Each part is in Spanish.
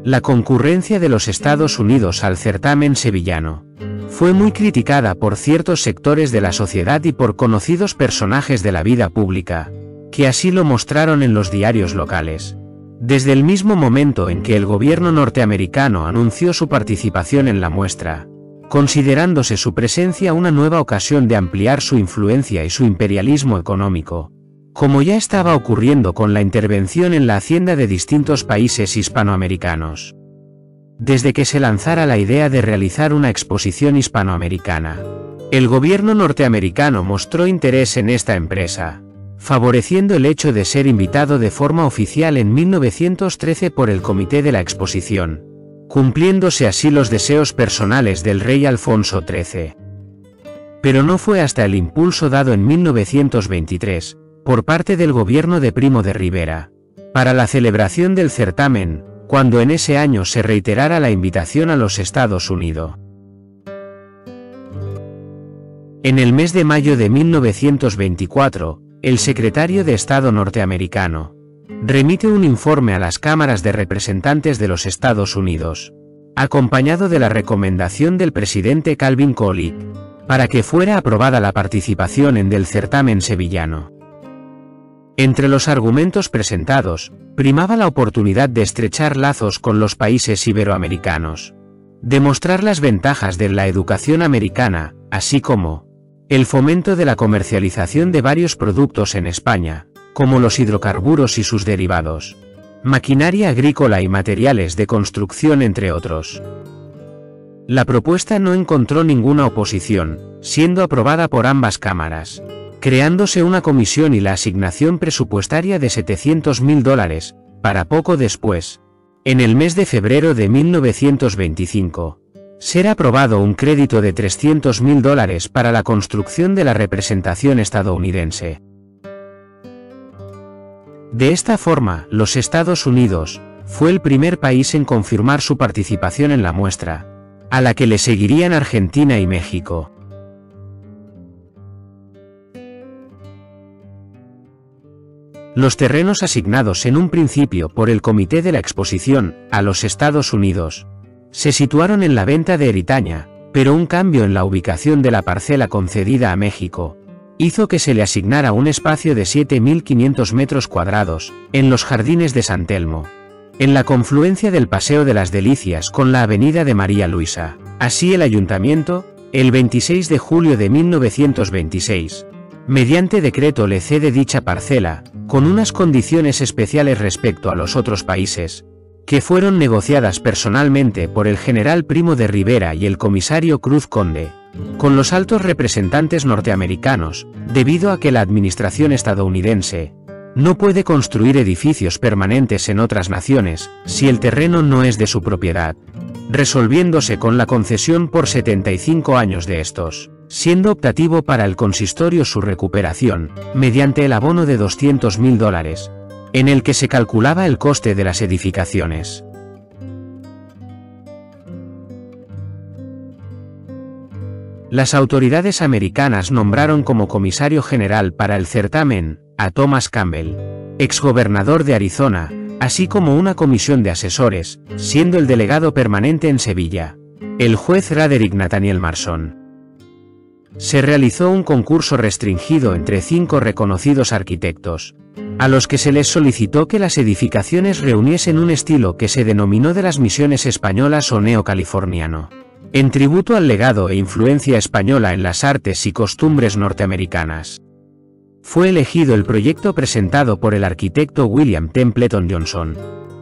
La concurrencia de los Estados Unidos al certamen sevillano fue muy criticada por ciertos sectores de la sociedad y por conocidos personajes de la vida pública, que así lo mostraron en los diarios locales. Desde el mismo momento en que el gobierno norteamericano anunció su participación en la muestra, considerándose su presencia una nueva ocasión de ampliar su influencia y su imperialismo económico, como ya estaba ocurriendo con la intervención en la hacienda de distintos países hispanoamericanos. Desde que se lanzara la idea de realizar una exposición hispanoamericana, el gobierno norteamericano mostró interés en esta empresa, favoreciendo el hecho de ser invitado de forma oficial en 1913 por el comité de la exposición, cumpliéndose así los deseos personales del rey Alfonso XIII. Pero no fue hasta el impulso dado en 1923, por parte del gobierno de Primo de Rivera, para la celebración del certamen, cuando en ese año se reiterara la invitación a los Estados Unidos. En el mes de mayo de 1924, el secretario de Estado norteamericano remite un informe a las cámaras de representantes de los Estados Unidos, acompañado de la recomendación del presidente Calvin Coolidge, para que fuera aprobada la participación en el certamen sevillano. Entre los argumentos presentados, primaba la oportunidad de estrechar lazos con los países iberoamericanos, demostrar las ventajas de la educación americana, así como el fomento de la comercialización de varios productos en España, como los hidrocarburos y sus derivados, maquinaria agrícola y materiales de construcción, entre otros. La propuesta no encontró ninguna oposición, siendo aprobada por ambas cámaras, creándose una comisión y la asignación presupuestaria de $700.000, para poco después, en el mes de febrero de 1925, ser aprobado un crédito de $300.000 para la construcción de la representación estadounidense. De esta forma, los Estados Unidos fue el primer país en confirmar su participación en la muestra, a la que le seguirían Argentina y México. Los terrenos asignados en un principio por el comité de la exposición a los Estados Unidos se situaron en la venta de Eritaña, pero un cambio en la ubicación de la parcela concedida a México hizo que se le asignara un espacio de 7.500 metros cuadrados en los jardines de San Telmo, en la confluencia del Paseo de las Delicias con la avenida de María Luisa. Así el ayuntamiento, el 26 de julio de 1926, mediante decreto le cede dicha parcela, con unas condiciones especiales respecto a los otros países, que fueron negociadas personalmente por el general Primo de Rivera y el comisario Cruz Conde, con los altos representantes norteamericanos, debido a que la administración estadounidense no puede construir edificios permanentes en otras naciones, si el terreno no es de su propiedad, resolviéndose con la concesión por 75 años de estos, siendo optativo para el consistorio su recuperación, mediante el abono de $200.000, en el que se calculaba el coste de las edificaciones. Las autoridades americanas nombraron como comisario general para el certamen a Thomas Campbell, exgobernador de Arizona, así como una comisión de asesores, siendo el delegado permanente en Sevilla el juez Roderick Nathaniel Marson. Se realizó un concurso restringido entre 5 reconocidos arquitectos, a los que se les solicitó que las edificaciones reuniesen un estilo que se denominó de las misiones españolas o neocaliforniano, en tributo al legado e influencia española en las artes y costumbres norteamericanas. Fue elegido el proyecto presentado por el arquitecto William Templeton Johnson,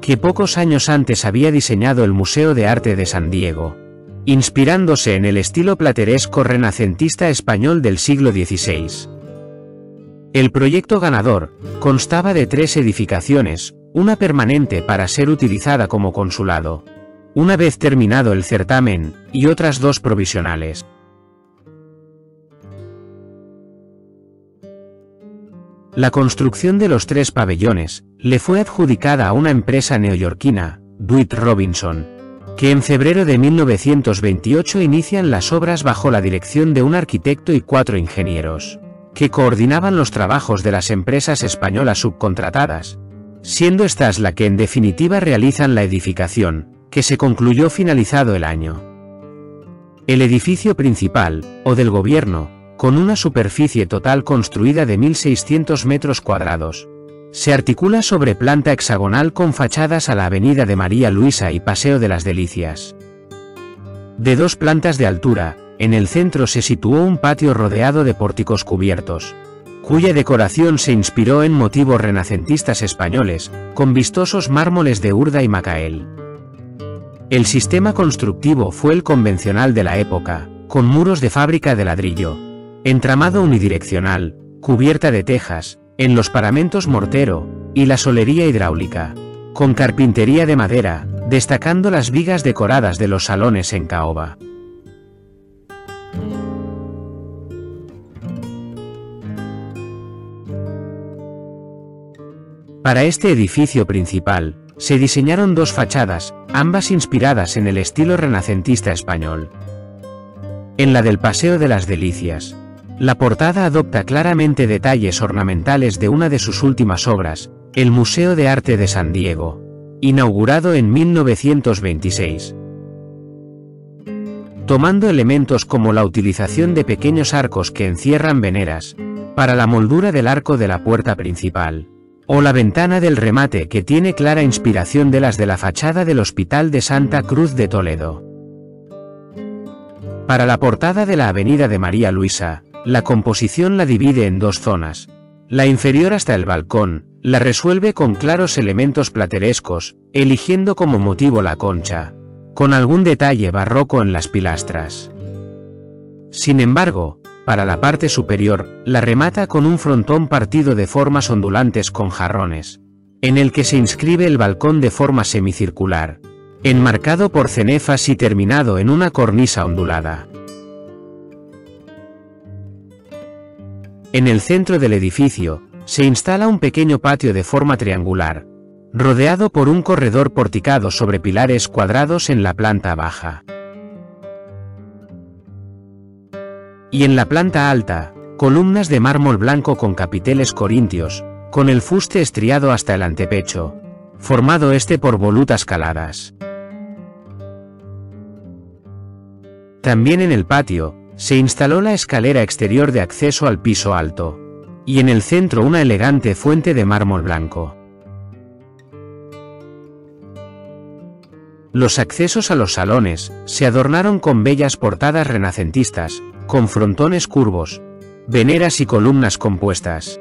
que pocos años antes había diseñado el Museo de Arte de San Diego, inspirándose en el estilo plateresco renacentista español del siglo XVI. El proyecto ganador constaba de 3 edificaciones, una permanente para ser utilizada como consulado, una vez terminado el certamen, y otras 2 provisionales. La construcción de los 3 pabellones le fue adjudicada a una empresa neoyorquina, Dwight Robinson, que en febrero de 1928 inician las obras bajo la dirección de un arquitecto y 4 ingenieros, que coordinaban los trabajos de las empresas españolas subcontratadas, siendo estas las que en definitiva realizan la edificación, que se concluyó finalizado el año. El edificio principal, o del gobierno, con una superficie total construida de 1.600 metros cuadrados, se articula sobre planta hexagonal con fachadas a la Avenida de María Luisa y Paseo de las Delicias. De 2 plantas de altura, en el centro se situó un patio rodeado de pórticos cubiertos, cuya decoración se inspiró en motivos renacentistas españoles, con vistosos mármoles de Urda y Macael. El sistema constructivo fue el convencional de la época, con muros de fábrica de ladrillo, entramado unidireccional, cubierta de tejas, en los paramentos mortero, y la solería hidráulica, con carpintería de madera, destacando las vigas decoradas de los salones en caoba. Para este edificio principal, se diseñaron 2 fachadas, ambas inspiradas en el estilo renacentista español. En la del Paseo de las Delicias, la portada adopta claramente detalles ornamentales de una de sus últimas obras, el Museo de Arte de San Diego, inaugurado en 1926. Tomando elementos como la utilización de pequeños arcos que encierran veneras, para la moldura del arco de la puerta principal, o la ventana del remate que tiene clara inspiración de las de la fachada del Hospital de Santa Cruz de Toledo. Para la portada de la Avenida de María Luisa, la composición la divide en 2 zonas. La inferior hasta el balcón, la resuelve con claros elementos platerescos, eligiendo como motivo la concha, con algún detalle barroco en las pilastras. Sin embargo, para la parte superior, la remata con un frontón partido de formas ondulantes con jarrones, en el que se inscribe el balcón de forma semicircular, enmarcado por cenefas y terminado en una cornisa ondulada. En el centro del edificio, se instala un pequeño patio de forma triangular, rodeado por un corredor porticado sobre pilares cuadrados en la planta baja. Y en la planta alta, columnas de mármol blanco con capiteles corintios, con el fuste estriado hasta el antepecho, formado por volutas caladas. También en el patio, se instaló la escalera exterior de acceso al piso alto, y en el centro una elegante fuente de mármol blanco. Los accesos a los salones se adornaron con bellas portadas renacentistas, con frontones curvos, veneras y columnas compuestas.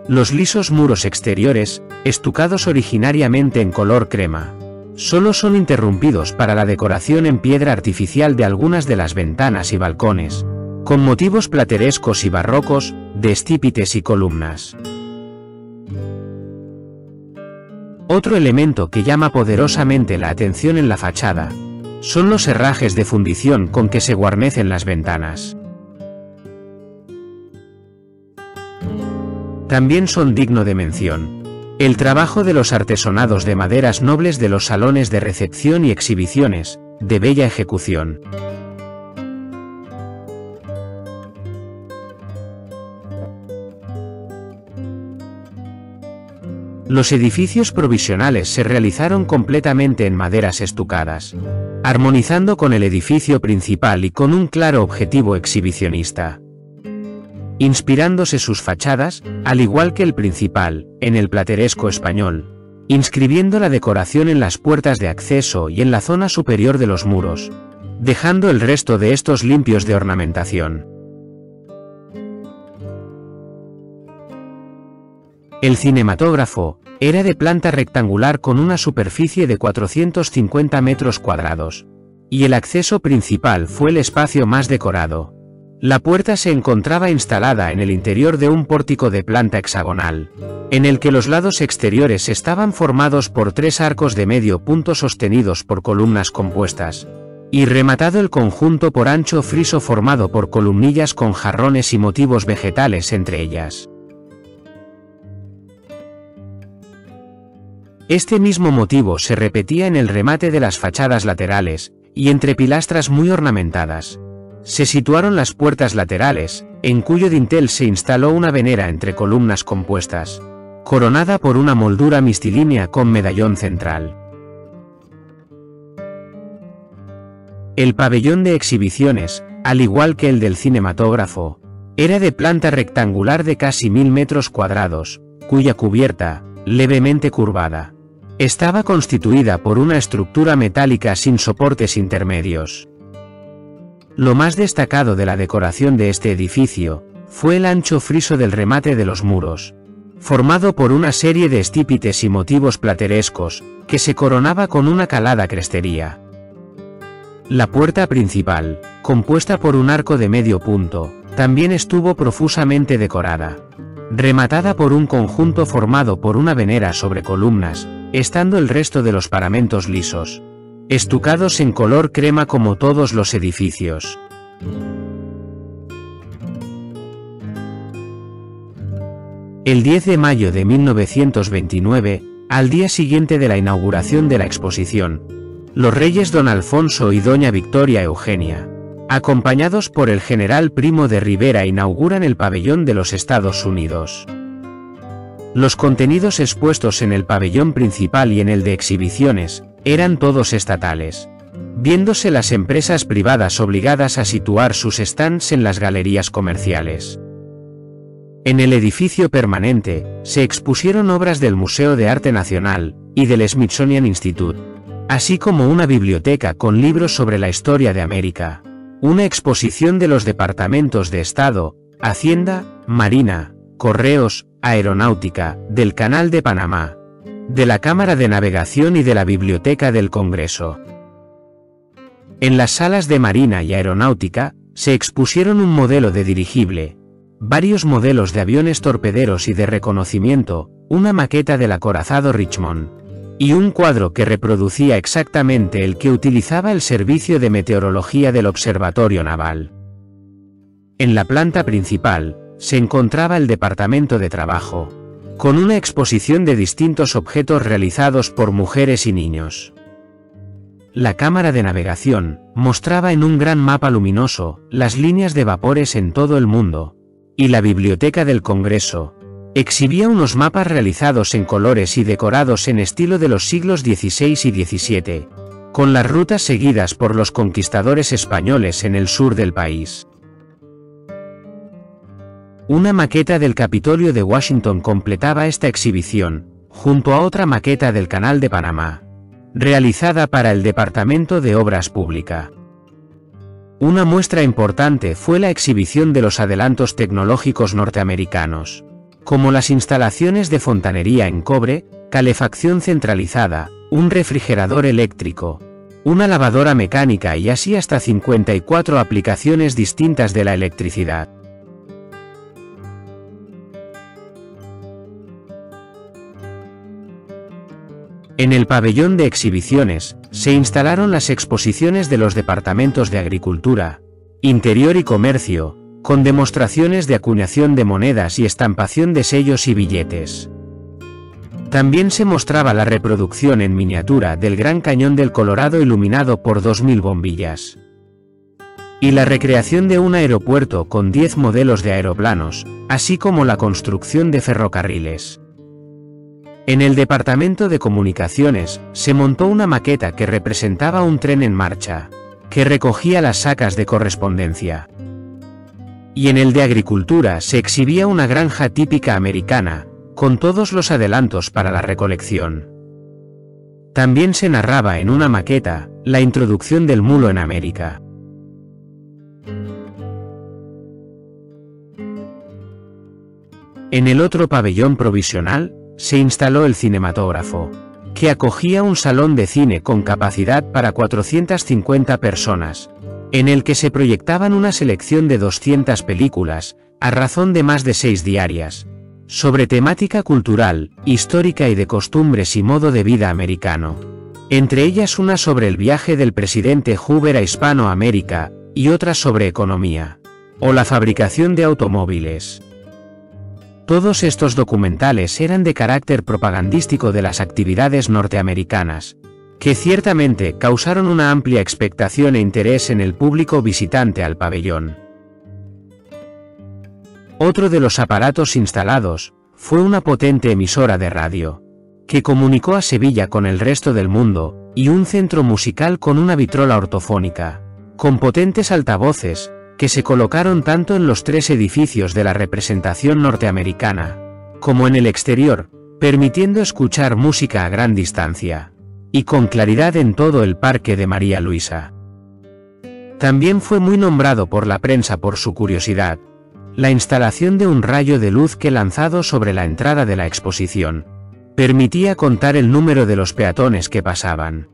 Los lisos muros exteriores, estucados originariamente en color crema, solo son interrumpidos para la decoración en piedra artificial de algunas de las ventanas y balcones, con motivos platerescos y barrocos, de estípites y columnas. Otro elemento que llama poderosamente la atención en la fachada, son los herrajes de fundición con que se guarnecen las ventanas. También son digno de mención el trabajo de los artesonados de maderas nobles de los salones de recepción y exhibiciones, de bella ejecución. Los edificios provisionales se realizaron completamente en maderas estucadas, armonizando con el edificio principal y con un claro objetivo exhibicionista. Inspirándose sus fachadas, al igual que el principal, en el plateresco español, inscribiendo la decoración en las puertas de acceso y en la zona superior de los muros, dejando el resto de estos limpios de ornamentación. El cinematógrafo era de planta rectangular con una superficie de 450 metros cuadrados, y el acceso principal fue el espacio más decorado. La puerta se encontraba instalada en el interior de un pórtico de planta hexagonal, en el que los lados exteriores estaban formados por 3 arcos de medio punto sostenidos por columnas compuestas, y rematado el conjunto por ancho friso formado por columnillas con jarrones y motivos vegetales entre ellas. Este mismo motivo se repetía en el remate de las fachadas laterales, y entre pilastras muy ornamentadas. Se situaron las puertas laterales, en cuyo dintel se instaló una venera entre columnas compuestas, coronada por una moldura mistilínea con medallón central. El pabellón de exhibiciones, al igual que el del cinematógrafo, era de planta rectangular de casi 1000 metros cuadrados, cuya cubierta, levemente curvada, estaba constituida por una estructura metálica sin soportes intermedios. Lo más destacado de la decoración de este edificio fue el ancho friso del remate de los muros, formado por una serie de estípites y motivos platerescos, que se coronaba con una calada crestería. La puerta principal, compuesta por un arco de medio punto, también estuvo profusamente decorada, rematada por un conjunto formado por una venera sobre columnas, estando el resto de los paramentos lisos, estucados en color crema como todos los edificios. El 10 de mayo de 1929, al día siguiente de la inauguración de la exposición, los reyes don Alfonso y doña Victoria Eugenia, acompañados por el general Primo de Rivera, inauguran el pabellón de los Estados Unidos. Los contenidos expuestos en el pabellón principal y en el de exhibiciones eran todos estatales, viéndose las empresas privadas obligadas a situar sus stands en las galerías comerciales. En el edificio permanente se expusieron obras del Museo de Arte Nacional y del Smithsonian Institute, así como una biblioteca con libros sobre la historia de América, una exposición de los departamentos de Estado, Hacienda, Marina, Correos, Aeronáutica, del Canal de Panamá, de la Cámara de Navegación y de la Biblioteca del Congreso. En las salas de Marina y Aeronáutica se expusieron un modelo de dirigible, varios modelos de aviones torpederos y de reconocimiento, una maqueta del acorazado Richmond, y un cuadro que reproducía exactamente el que utilizaba el Servicio de Meteorología del Observatorio Naval. En la planta principal se encontraba el Departamento de Trabajo, con una exposición de distintos objetos realizados por mujeres y niños. La cámara de navegación mostraba en un gran mapa luminoso las líneas de vapores en todo el mundo, y la Biblioteca del Congreso exhibía unos mapas realizados en colores y decorados en estilo de los siglos XVI y XVII, con las rutas seguidas por los conquistadores españoles en el sur del país. Una maqueta del Capitolio de Washington completaba esta exhibición, junto a otra maqueta del Canal de Panamá, realizada para el Departamento de Obras Públicas. Una muestra importante fue la exhibición de los adelantos tecnológicos norteamericanos, como las instalaciones de fontanería en cobre, calefacción centralizada, un refrigerador eléctrico, una lavadora mecánica y así hasta 54 aplicaciones distintas de la electricidad. En el pabellón de exhibiciones, se instalaron las exposiciones de los departamentos de Agricultura, Interior y Comercio, con demostraciones de acuñación de monedas y estampación de sellos y billetes. También se mostraba la reproducción en miniatura del Gran Cañón del Colorado iluminado por 2000 bombillas. Y la recreación de un aeropuerto con 10 modelos de aeroplanos, así como la construcción de ferrocarriles. En el Departamento de Comunicaciones, se montó una maqueta que representaba un tren en marcha, que recogía las sacas de correspondencia. Y en el de Agricultura se exhibía una granja típica americana, con todos los adelantos para la recolección. También se narraba en una maqueta, la introducción del mulo en América. En el otro pabellón provisional, se instaló el cinematógrafo, que acogía un salón de cine con capacidad para 450 personas, en el que se proyectaban una selección de 200 películas, a razón de más de 6 diarias, sobre temática cultural, histórica y de costumbres y modo de vida americano, entre ellas una sobre el viaje del presidente Hoover a Hispanoamérica, y otra sobre economía, o la fabricación de automóviles. Todos estos documentales eran de carácter propagandístico de las actividades norteamericanas, que ciertamente causaron una amplia expectación e interés en el público visitante al pabellón. Otro de los aparatos instalados fue una potente emisora de radio, que comunicó a Sevilla con el resto del mundo, y un centro musical con una vitrola ortofónica, con potentes altavoces, que se colocaron tanto en los 3 edificios de la representación norteamericana, como en el exterior, permitiendo escuchar música a gran distancia y con claridad en todo el Parque de María Luisa. También fue muy nombrado por la prensa por su curiosidad, la instalación de un rayo de luz que, lanzado sobre la entrada de la exposición, permitía contar el número de los peatones que pasaban.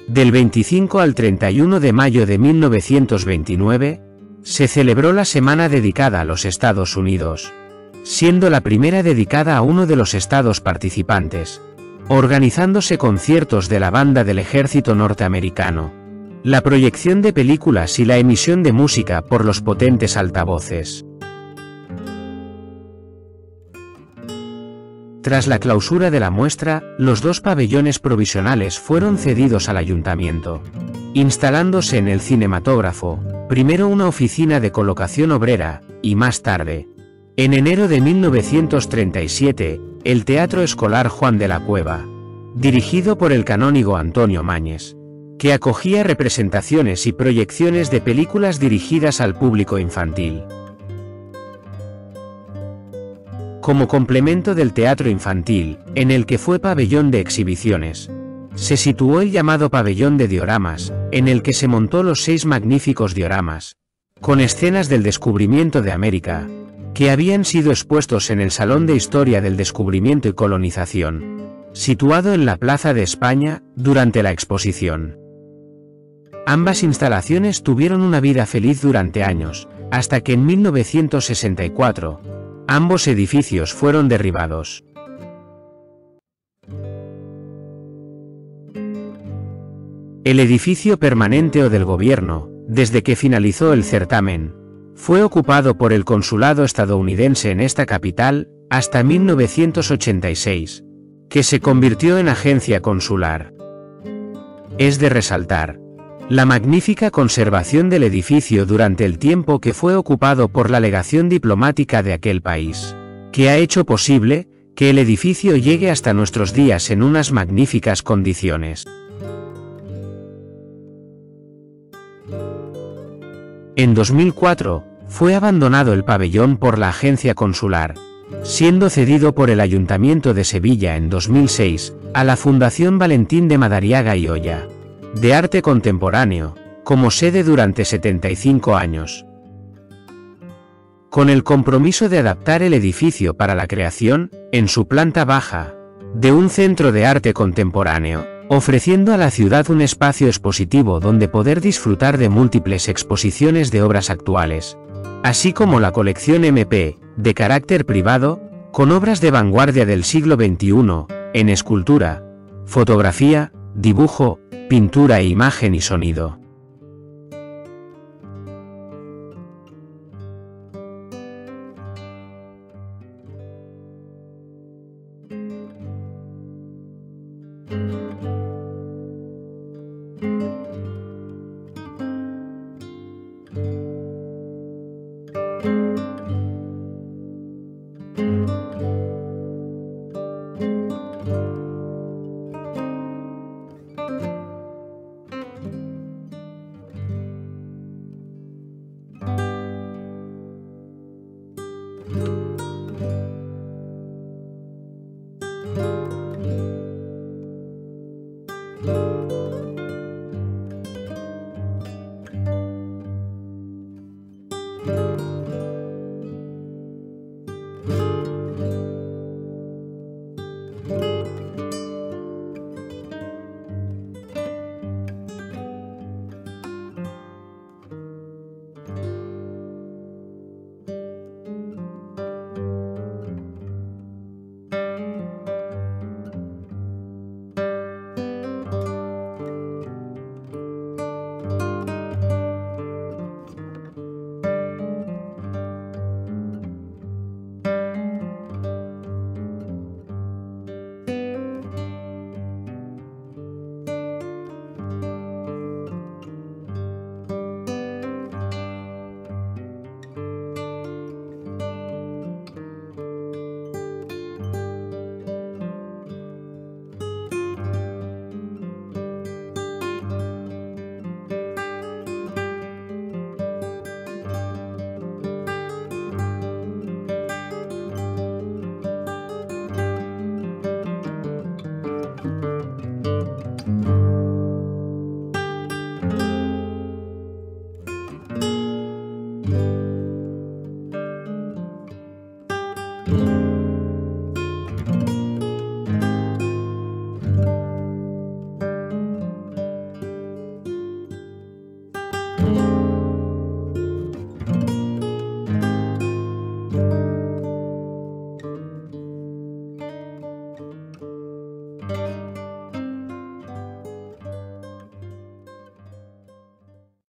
Del 25 al 31 de mayo de 1929, se celebró la semana dedicada a los Estados Unidos, siendo la primera dedicada a uno de los estados participantes, organizándose conciertos de la banda del ejército norteamericano, la proyección de películas y la emisión de música por los potentes altavoces. Tras la clausura de la muestra, los 2 pabellones provisionales fueron cedidos al ayuntamiento, instalándose en el cinematógrafo, primero una oficina de colocación obrera, y más tarde, en enero de 1937, el Teatro Escolar Juan de la Cueva, dirigido por el canónigo Antonio Mañes, que acogía representaciones y proyecciones de películas dirigidas al público infantil. Como complemento del teatro infantil, en el que fue pabellón de exhibiciones, se situó el llamado pabellón de dioramas, en el que se montó los 6 magníficos dioramas, con escenas del descubrimiento de América, que habían sido expuestos en el Salón de Historia del Descubrimiento y Colonización, situado en la Plaza de España, durante la exposición. Ambas instalaciones tuvieron una vida feliz durante años, hasta que en 1964, ambos edificios fueron derribados. El edificio permanente o del gobierno, desde que finalizó el certamen, fue ocupado por el consulado estadounidense en esta capital, hasta 1986, que se convirtió en agencia consular. Es de resaltar la magnífica conservación del edificio durante el tiempo que fue ocupado por la legación diplomática de aquel país, que ha hecho posible que el edificio llegue hasta nuestros días en unas magníficas condiciones. En 2004, fue abandonado el pabellón por la agencia consular, siendo cedido por el Ayuntamiento de Sevilla en 2006, a la Fundación Valentín de Madariaga y Olla, de Arte Contemporáneo, como sede durante 75 años. Con el compromiso de adaptar el edificio para la creación, en su planta baja, de un centro de arte contemporáneo, ofreciendo a la ciudad un espacio expositivo donde poder disfrutar de múltiples exposiciones de obras actuales, así como la colección MP, de carácter privado, con obras de vanguardia del siglo XXI, en escultura, fotografía, dibujo, pintura e imagen y sonido.